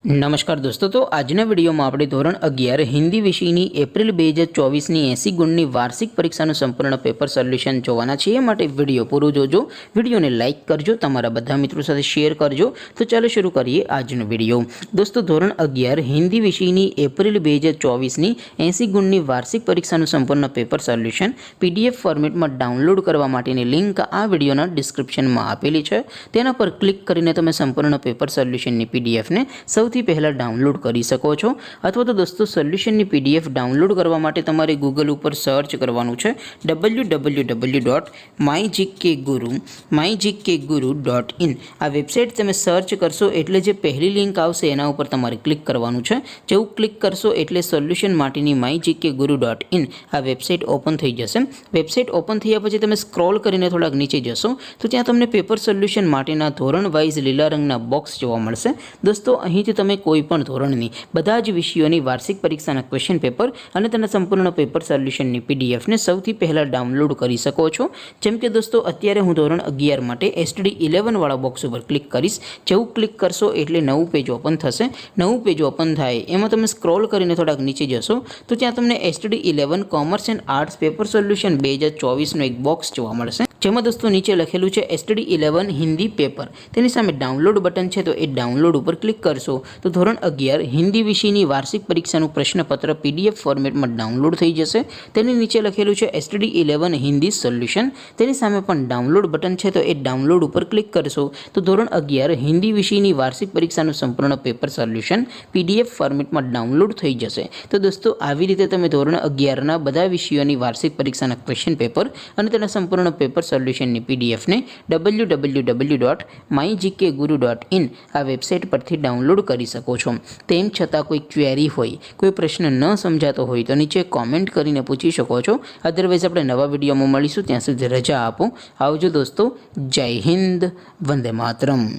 नमस्कार दोस्तों, तो આજના વિડીયોમાં આપણે ધોરણ 11 હિન્દી વિષયની એપ્રિલ 2024ની 80 ગુણની વાર્ષિક પરીક્ષાનું સંપૂર્ણ પેપર સોલ્યુશન જોવાના છીએ। માટે વિડીયો પૂરો જોજો, વિડીયોને લાઇક કરજો, તમારા બધા મિત્રો સાથે શેર કરજો। તો ચાલો શરૂ કરીએ આજનો વિડીયો। દોસ્તો, ધોરણ 11 હિન્દી વિષયની એપ્રિલ 2024ની 80 ગુણની વાર્ષિક પરીક્ષાનું સંપૂર્ણ પેપર સોલ્યુશન PDF ફોર્મેટમાં ડાઉનલોડ કરવા માટેની લિંક આ વિડીયોના ડિસ્ક્રિપ્શનમાં આપેલી છે। તેના પર ક્લિક કરીને તમે સંપૂર્ણ પેપર સોલ્યુશનની PDF ને સૌથી पहला डाउनलॉड कर सको छो। अथवा तो दोस्तों सोल्यूशन की PDF डाउनलॉड करवा माटे तमारे गूगल पर सर्च करवानुं छे www.mygkguru.in। आ वेबसाइट तमे सर्च करशो एटले जे पहली लिंक आवशे एना उपर तमारे क्लिक करवानुं छे। जेवुं क्लिक करशो एटले सोल्यूशन माटेनी mygkguru.in आ वेबसाइट ओपन थई जशे। वेबसाइट ओपन थया पछी तमे स्क्रॉल करीने थोड़ा नीचे जशो तो त्यां तमने पेपर सोल्यूशन माटेना धोरण वाइज लीला रंगना बॉक्स जोवा मळशे। दोस्तों, અહીંથી તમે કોઈપણ ધોરણની બધા જ વિષયોની વાર્ષિક પરીક્ષાના ક્વેશ્ચન પેપર અને તેના સંપૂર્ણ પેપર સોલ્યુશનની PDF ને સૌથી પહેલાં ડાઉનલોડ કરી શકો છો। જેમ કે દોસ્તો, અત્યારે હું ધોરણ 11 માટે STD 11 વાળા બોક્સ ઉપર ક્લિક કરીશ। જેવું ક્લિક કરશો એટલે નવું પેજ ઓપન થશે। નવું પેજ ઓપન થાય એમાં તમે સ્ક્રોલ કરીને થોડાક નીચે જશો તો ત્યાં તમને STD 11 commerce and arts paper solution 2024નો એક બોક્સ જોવા મળશે। જેમાં દોસ્તો નીચે લખેલું છે STD 11 હિન્દી પેપર, તેની સામે ડાઉનલોડ બટન છે, તો એ ડાઉનલોડ ઉપર ક્લિક કરશો तो ધોરણ 11 हिंदी विषयની वार्षिक परीक्षाનું प्रश्नपत्र PDF ફોર્મેટમાં ડાઉનલોડ થઈ જશે। તેની નીચે લખેલું છે STD 11 હિન્દી સોલ્યુશન, તેની સામે પણ ડાઉનલોડ બટન છે, તો એ ડાઉનલોડ ઉપર ક્લિક કરશો તો ધોરણ 11 હિન્દી વિષયની વાર્ષિક પરીક્ષાનું સંપૂર્ણ પેપર સોલ્યુશન PDF ફોર્મેટમાં ડાઉનલોડ થઈ જશે। તો દોસ્તો, આવી રીતે તમે ધોરણ 11ના બધા વિષયોની વાર્ષિક પરીક્ષાના ક્વેશ્ચન પેપર અને તેના સંપૂર્ણ પેપર સોલ્યુશનની PDF ને www.mygkguru.in આ વેબસાઇટ પરથી ડાઉનલોડ કરી શકો છો। તેમ છતાં કોઈ ક્વેરી હોય, કોઈ પ્રશ્ન ન સમજાતો હોય તો નીચે કોમેન્ટ કરીને પૂછી શકો છો। અધરવાઇઝ આપણે નવા વિડીયોમાં મળીશું, ત્યાં સુધી રજા આપો। આવજો દોસ્તો, જય હિન્દ, વંદે માતરમ।